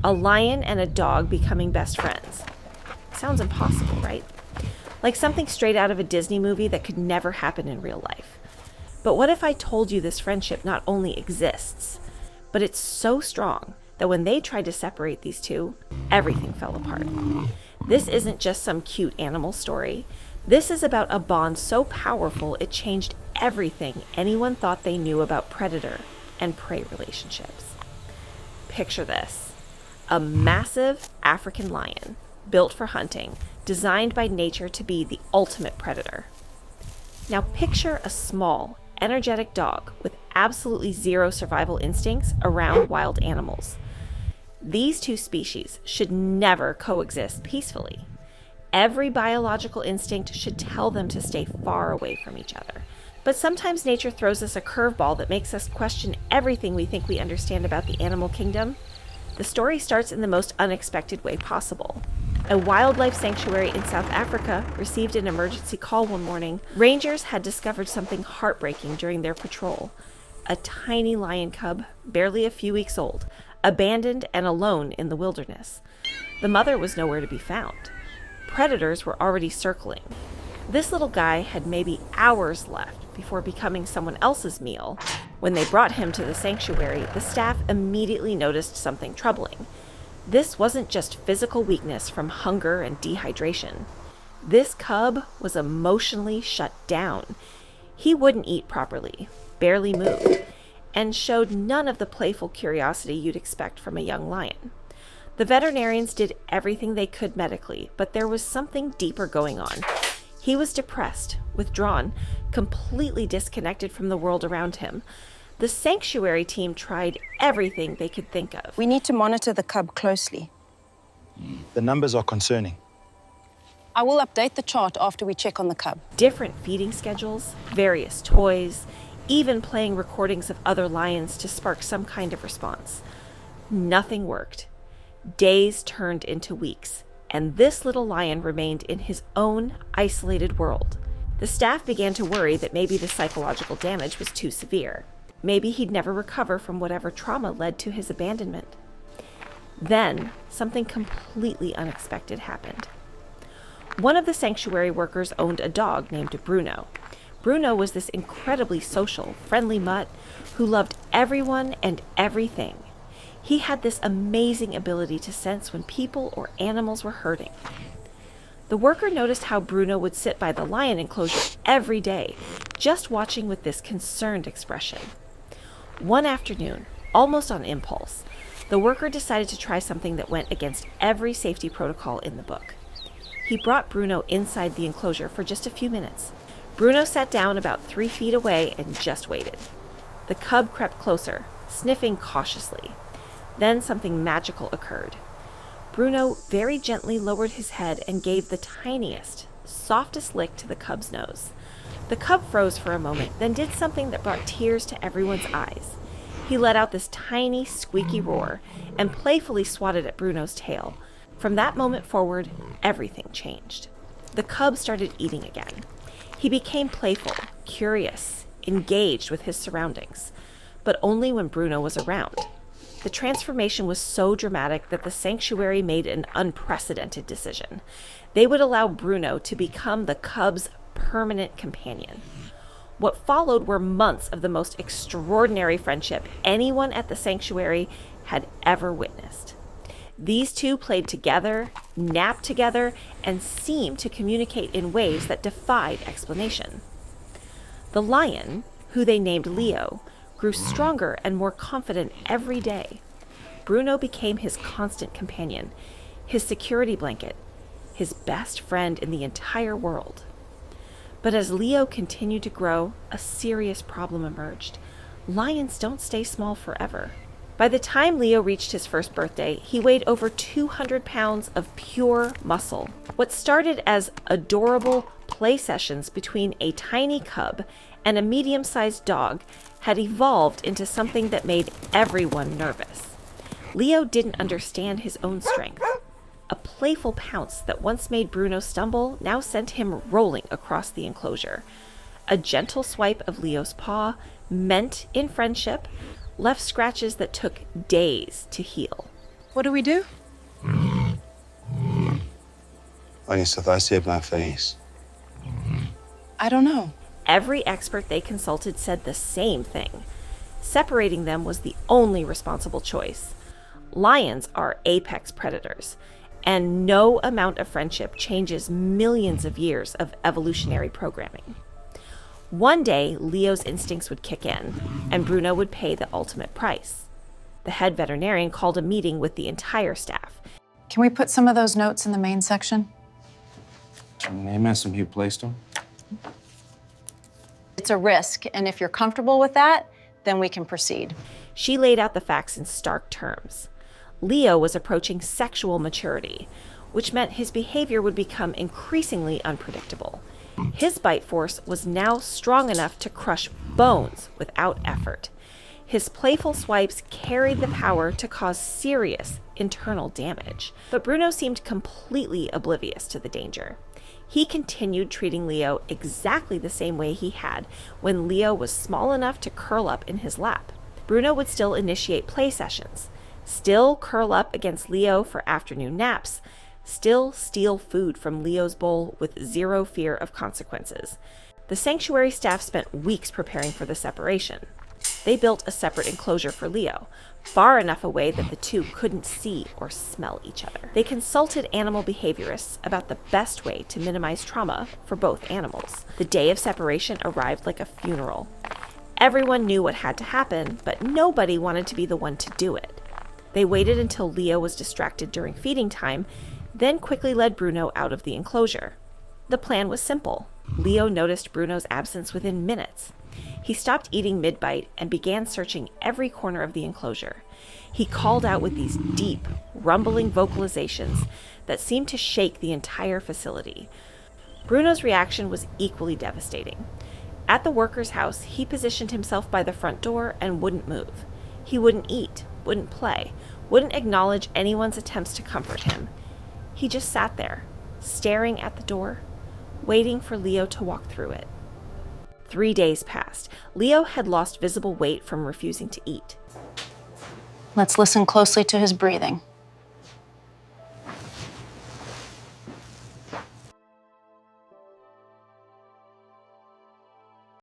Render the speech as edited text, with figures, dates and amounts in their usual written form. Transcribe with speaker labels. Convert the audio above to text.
Speaker 1: A lion and a dog becoming best friends. Sounds impossible, right? Like something straight out of a Disney movie that could never happen in real life. But what if I told you this friendship not only exists, but it's so strong that when they tried to separate these two, everything fell apart. This isn't just some cute animal story. This is about a bond so powerful it changed everything anyone thought they knew about predator and prey relationships. Picture this: a massive African lion, built for hunting, designed by nature to be the ultimate predator. Now picture a small, energetic dog with absolutely zero survival instincts around wild animals. These two species should never coexist peacefully. Every biological instinct should tell them to stay far away from each other. But sometimes nature throws us a curveball that makes us question everything we think we understand about the animal kingdom. The story starts in the most unexpected way possible. A wildlife sanctuary in South Africa received an emergency call one morning. Rangers had discovered something heartbreaking during their patrol. A tiny lion cub, barely a few weeks old, abandoned and alone in the wilderness. The mother was nowhere to be found. Predators were already circling. This little guy had maybe hours left before becoming someone else's meal. When they brought him to the sanctuary, the staff immediately noticed something troubling. This wasn't just physical weakness from hunger and dehydration. This cub was emotionally shut down. He wouldn't eat properly, barely moved, and showed none of the playful curiosity you'd expect from a young lion. The veterinarians did everything they could medically, but there was something deeper going on. He was depressed, withdrawn, completely disconnected from the world around him. The sanctuary team tried everything they could think of.
Speaker 2: We need to monitor the cub closely.
Speaker 3: The numbers are concerning.
Speaker 2: I will update the chart after we check on the cub.
Speaker 1: Different feeding schedules, various toys, even playing recordings of other lions to spark some kind of response. Nothing worked. Days turned into weeks, and this little lion remained in his own isolated world. The staff began to worry that maybe the psychological damage was too severe. Maybe he'd never recover from whatever trauma led to his abandonment. Then, something completely unexpected happened. One of the sanctuary workers owned a dog named Bruno. Bruno was this incredibly social, friendly mutt who loved everyone and everything. He had this amazing ability to sense when people or animals were hurting. The worker noticed how Bruno would sit by the lion enclosure every day, just watching with this concerned expression. One afternoon, almost on impulse, the worker decided to try something that went against every safety protocol in the book. He brought Bruno inside the enclosure for just a few minutes. Bruno sat down about 3 feet away and just waited. The cub crept closer, sniffing cautiously. Then something magical occurred. Bruno very gently lowered his head and gave the tiniest, softest lick to the cub's nose. The cub froze for a moment, then did something that brought tears to everyone's eyes. He let out this tiny, squeaky roar and playfully swatted at Bruno's tail. From that moment forward, everything changed. The cub started eating again. He became playful, curious, engaged with his surroundings, but only when Bruno was around. The transformation was so dramatic that the sanctuary made an unprecedented decision. They would allow Bruno to become the cub's permanent companion. What followed were months of the most extraordinary friendship anyone at the sanctuary had ever witnessed. These two played together, napped together, and seemed to communicate in ways that defied explanation. The lion, who they named Leo, grew stronger and more confident every day. Bruno became his constant companion, his security blanket, his best friend in the entire world. But as Leo continued to grow, a serious problem emerged. Lions don't stay small forever. By the time Leo reached his first birthday, he weighed over 200 pounds of pure muscle. What started as adorable play sessions between a tiny cub and a medium-sized dog had evolved into something that made everyone nervous. Leo didn't understand his own strength. A playful pounce that once made Bruno stumble now sent him rolling across the enclosure. A gentle swipe of Leo's paw, meant in friendship, left scratches that took days to heal.
Speaker 2: What do we do?
Speaker 4: Olha, só tá sempre na frente.
Speaker 2: I don't know.
Speaker 1: Every expert they consulted said the same thing. Separating them was the only responsible choice. Lions are apex predators, and no amount of friendship changes millions of years of evolutionary programming. One day, Leo's instincts would kick in, and Bruno would pay the ultimate price. The head veterinarian called a meeting with the entire staff.
Speaker 2: Can we put some of those notes in the main section?
Speaker 5: Name as some you placed them.
Speaker 2: It's a risk, and if you're comfortable with that, then we can proceed.
Speaker 1: She laid out the facts in stark terms. Leo was approaching sexual maturity, which meant his behavior would become increasingly unpredictable. His bite force was now strong enough to crush bones without effort. His playful swipes carried the power to cause serious internal damage. But Bruno seemed completely oblivious to the danger. He continued treating Leo exactly the same way he had when Leo was small enough to curl up in his lap. Bruno would still initiate play sessions, still curl up against Leo for afternoon naps, still steal food from Leo's bowl with zero fear of consequences. The sanctuary staff spent weeks preparing for the separation. They built a separate enclosure for Leo, far enough away that the two couldn't see or smell each other. They consulted animal behaviorists about the best way to minimize trauma for both animals. The day of separation arrived like a funeral. Everyone knew what had to happen, but nobody wanted to be the one to do it. They waited until Leo was distracted during feeding time, then quickly led Bruno out of the enclosure. The plan was simple. Leo noticed Bruno's absence within minutes. He stopped eating mid-bite and began searching every corner of the enclosure. He called out with these deep, rumbling vocalizations that seemed to shake the entire facility. Bruno's reaction was equally devastating. At the worker's house, he positioned himself by the front door and wouldn't move. He wouldn't eat, wouldn't play, wouldn't acknowledge anyone's attempts to comfort him. He just sat there, staring at the door, waiting for Leo to walk through it. 3 days passed. Leo had lost visible weight from refusing to eat.
Speaker 2: Let's listen closely to his breathing.